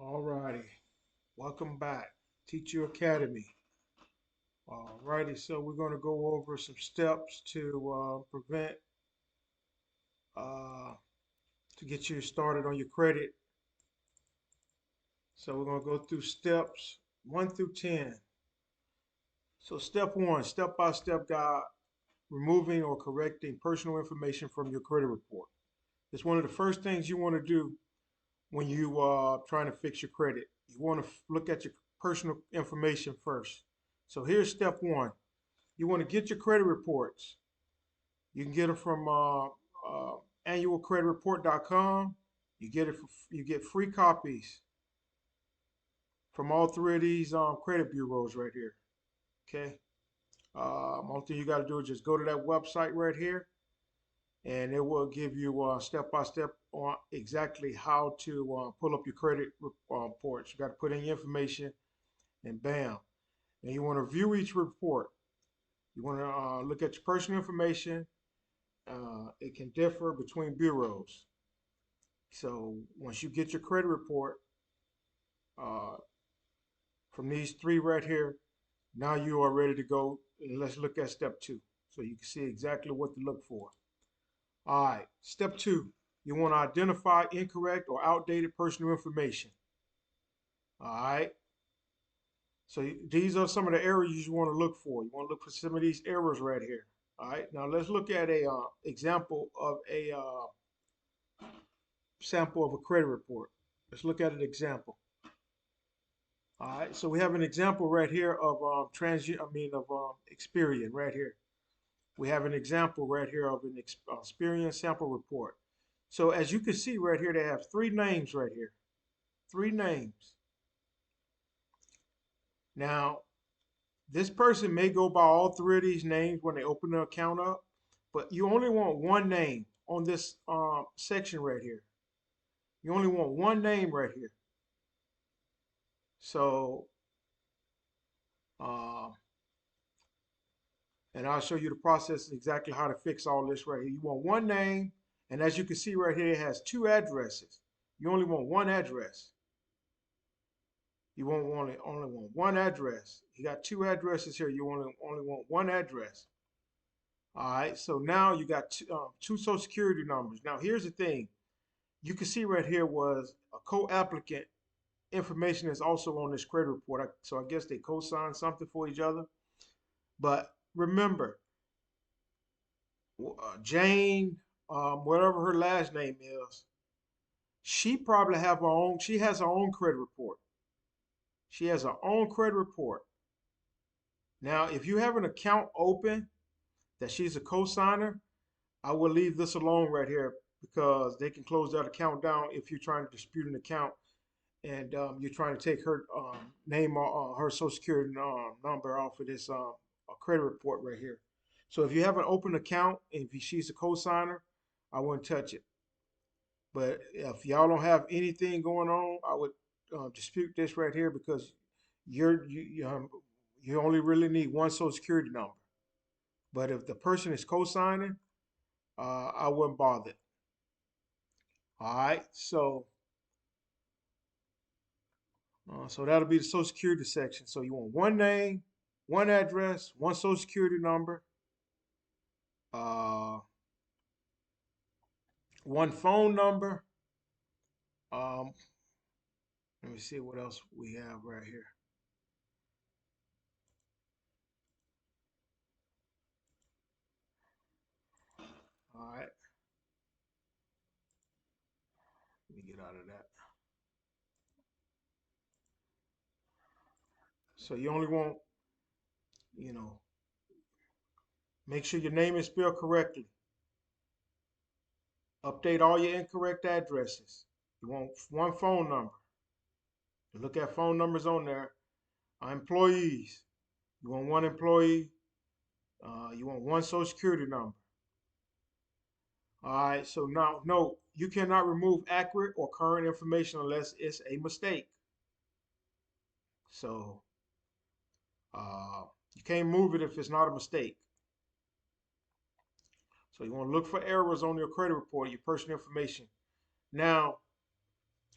All righty. Welcome back. Teacher Academy. All righty. So we're going to go over some steps to prevent, uh, to get you started on your credit. So we're going to go through steps 1 through 10. So step 1, step-by-step guide, removing or correcting personal information from your credit report. It's one of the first things you want to do when you trying to fix your credit. You want to look at your personal information first. So here's step 1. You want to get your credit reports. You can get them from annualcreditreport.com. You get free copies from all three of these credit bureaus right here. Okay. Only thing you got to do is just go to that website right here, and it will give you step by step on exactly how to pull up your credit reports. You got to put in your information, and bam. And you want to view each report. You want to look at your personal information. It can differ between bureaus. So once you get your credit report uh, from these three right here, now you are ready to go. And let's look at step 2 so you can see exactly what to look for. All right, step 2, you want to identify incorrect or outdated personal information. All right, so these are some of the errors you want to look for. You want to look for some of these errors right here. All right, now let's look at a example of a sample of a credit report. Let's look at an example. All right, so we have an example right here of Experian right here. We have an example right here of an Experian sample report. So as you can see right here, they have three names right here. Three names. Now, this person may go by all three of these names when they open the account up, but you only want one name on this section right here. You only want one name right here. So, uh, and I'll show you the process exactly how to fix all this right here. You want one name, and as you can see right here, it has two addresses. You only want one address. You won't only want one address. You got two addresses here. You only want one address. All right. So now you got two social security numbers. Now here's the thing. You can see right here was a co-applicant information is also on this credit report. So I guess they co-signed something for each other. But remember, Jane, whatever her last name is, she probably have her own. She has her own credit report. She has her own credit report. Now, if you have an account open that she's a co-signer, I will leave this alone right here because they can close that account down if you're trying to dispute an account and you're trying to take her name, her social security number off of this credit report right here. So if you have an open account and if she's a co-signer, I wouldn't touch it. But if y'all don't have anything going on, I would dispute this right here because you only really need one social security number. But if the person is co-signing, I wouldn't bother. All right, so that'll be the social security section. So you want one name, one address, one social security number, uh, one phone number. Um, Let me see what else we have right here. All right, let me get out of that. So you only want, you know, make sure your name is spelled correctly. Update all your incorrect addresses. You want one phone number. You look at phone numbers on there. Employees. You want one employee. You want one social security number. All right. So now, no, you cannot remove accurate or current information unless it's a mistake. So you can't move it if it's not a mistake. So you want to look for errors on your credit report, your personal information. Now,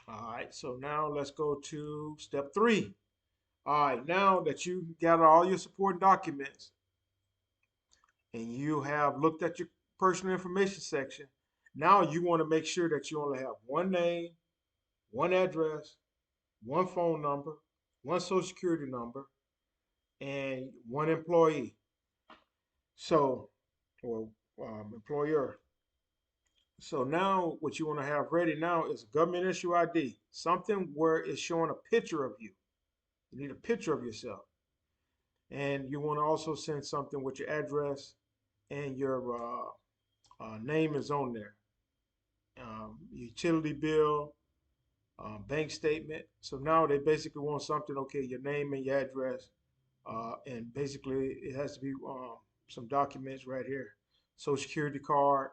all right. So now let's go to step 3. All right. Now that you gather all your supporting documents and you have looked at your personal information section, now you want to make sure that you only have one name, one address, one phone number, one social security number, and one employee. So, or employer. So now what you want to have ready now is a government issue ID, something where it's showing a picture of you. You need a picture of yourself. And you want to also send something with your address and your name is on there. Utility bill, bank statement. So now they basically want something, okay, your name and your address. And basically it has to be some documents right here. Social security card.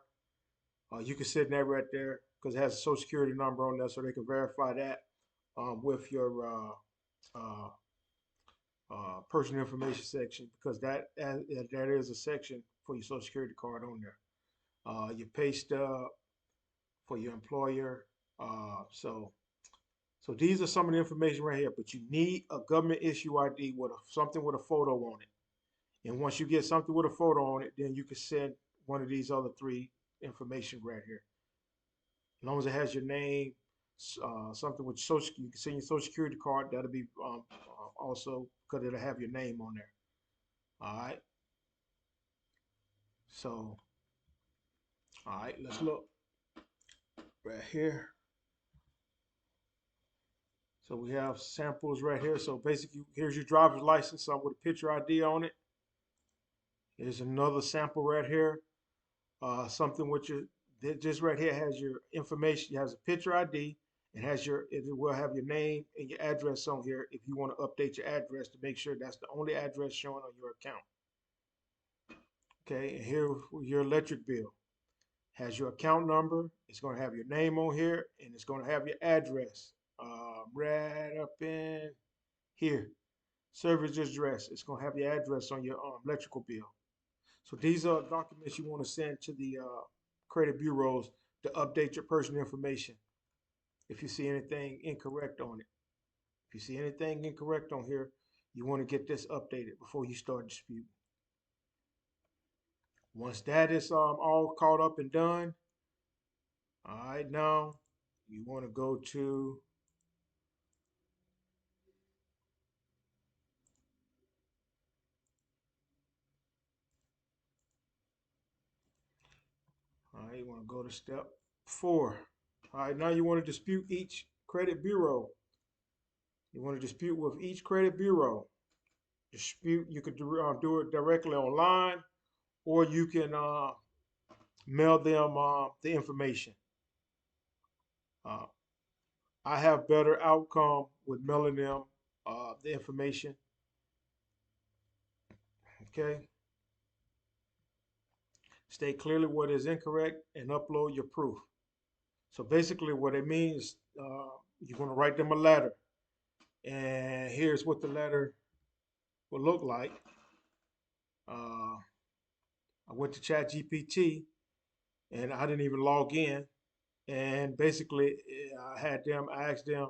You can send that right there because it has a social security number on there so they can verify that with your uh, personal information section because that is a section for your social security card on there. Your pay stub for your employer. So these are some of the information right here, but you need a government issue ID with something with a photo on it. And once you get something with a photo on it, then you can send one of these other 3 information right here. As long as it has your name, something with social, you can send your social security card. That'll be also because it'll have your name on there. All right. So, all right, let's look right here. So we have samples right here. So basically, here's your driver's license, some with a picture ID on it. Here's another sample right here. Something with your, just right here has your information. It has a picture ID. It will have your name and your address on here if you want to update your address to make sure that's the only address showing on your account. Okay, and here your electric bill. Has your account number. It's going to have your name on here, and it's going to have your address right up in here. Service address. It's going to have your address on your electrical bill. So these are documents you want to send to the credit bureaus to update your personal information if you see anything incorrect on it. If you see anything incorrect on here, you want to get this updated before you start disputing. Once that is all caught up and done, all right, now you want to go to all right, you want to go to step 4. All right, now you want to dispute each credit bureau. You want to dispute with each credit bureau. Dispute, you could do it directly online, or you can mail them the information. Uh, I have better outcome with mailing them the information. Okay. State clearly what is incorrect and upload your proof. So basically, what it means, you're going to write them a letter, and here's what the letter will look like. Uh, I went to ChatGPT, and I didn't even log in. And basically, I asked them,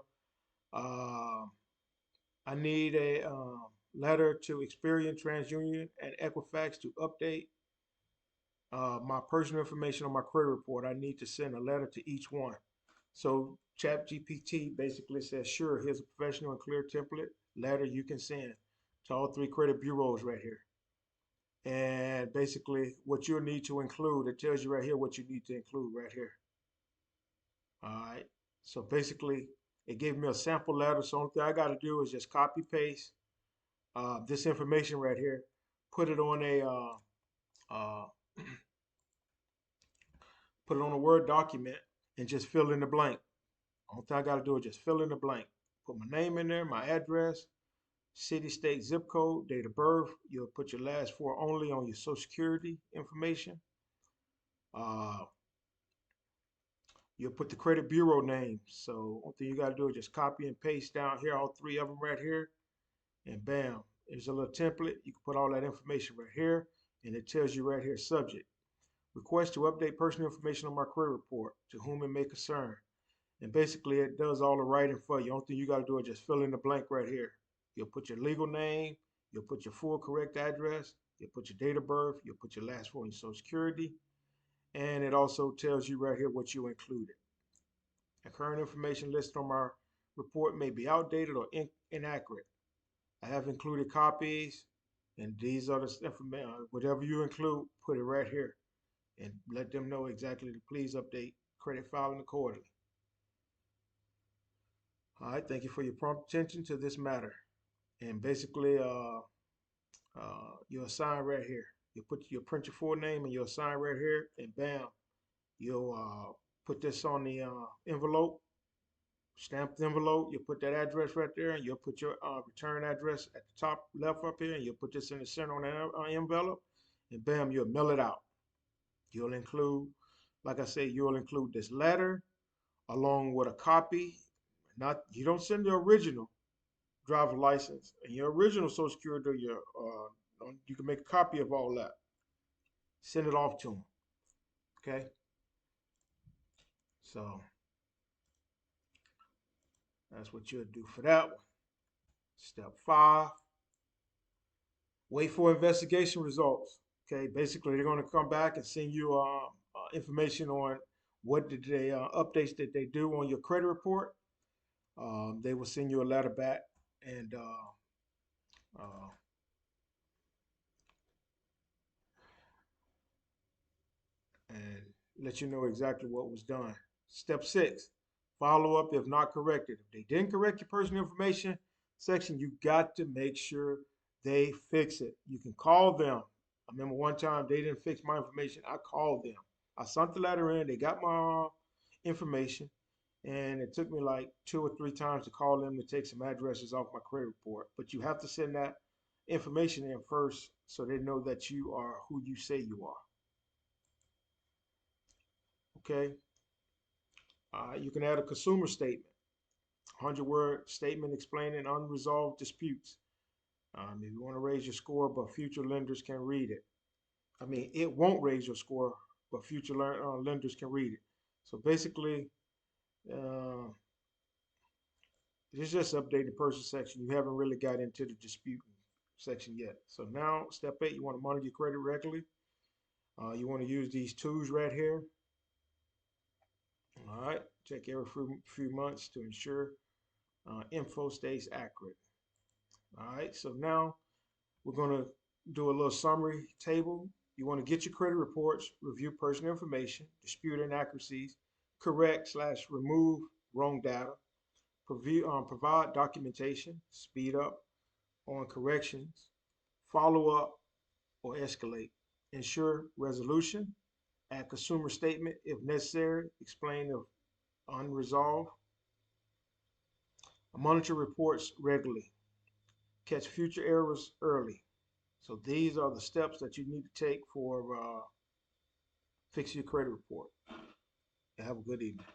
uh, I need a letter to Experian, TransUnion, and Equifax to update my personal information on my credit report. I need to send a letter to each one. So ChatGPT basically says, sure, here's a professional and clear template letter you can send to all 3 credit bureaus right here. And basically what you'll need to include, it tells you right here what you need to include right here. All right. So basically it gave me a sample letter. So only thing I got to do is just copy paste this information right here, put it on a uh, put it on a Word document, and just fill in the blank. All thing I got to do is just fill in the blank. Put my name in there, my address, city, state, zip code, date of birth. You'll put your last 4 only on your Social Security information. Uh, you'll put the credit bureau name. So one thing you got to do is just copy and paste down here, all 3 of them right here, and bam, there's a little template. You can put all that information right here, and it tells you right here, subject. Request to update personal information on my credit report, to whom it may concern. And basically, it does all the writing for you. Only thing you got to do is just fill in the blank right here. You'll put your legal name, you'll put your full correct address, you'll put your date of birth, you'll put your last 4 on your Social Security, and it also tells you right here what you included. The current information listed on my report may be outdated or inaccurate. I have included copies, and these are the information. Whatever you include, put it right here, and let them know exactly to please update credit filing accordingly. All right, thank you for your prompt attention to this matter. And basically, you'll sign right here. You'll print your full name and you'll sign right here, and bam, you'll put this on the envelope, stamped envelope. You'll put that address right there, and you'll put your return address at the top left up here, and you'll put this in the center on that envelope, and bam, you'll mail it out. You'll include, like I say, you'll include this letter along with a copy. Not, you don't send the original driver's license and your original Social Security, or your you can make a copy of all that. Send it off to them. Okay. So that's what you'll do for that one. Step 5, wait for investigation results. Okay. Basically, they're going to come back and send you information on what did they updates that they do on your credit report. They will send you a letter back, and uh, and let you know exactly what was done. Step 6, follow up if not corrected. If they didn't correct your personal information section, you got to make sure they fix it. You can call them. I remember one time they didn't fix my information. I called them. I sent the letter in. They got my information, and it took me like 2 or 3 times to call them to take some addresses off my credit report. But you have to send that information in first so they know that you are who you say you are. Okay. You can add a consumer statement, 100-word statement explaining unresolved disputes. If you want to raise your score, but future lenders can read it. I mean, it won't raise your score, but future lenders can read it. So basically, uh, it's just updating the person section. You haven't really got into the dispute section yet. So now, step 8, you want to monitor your credit regularly. You want to use these tools right here. All right, check every few months to ensure info stays accurate. All right, so now we're going to do a little summary table. You want to get your credit reports, review personal information, dispute inaccuracies, correct/remove wrong data, provide documentation, speed up on corrections, follow up or escalate, ensure resolution, add consumer statement if necessary, explain if unresolved, monitor reports regularly, catch future errors early. So these are the steps that you need to take for fixing your credit report. Have a good evening.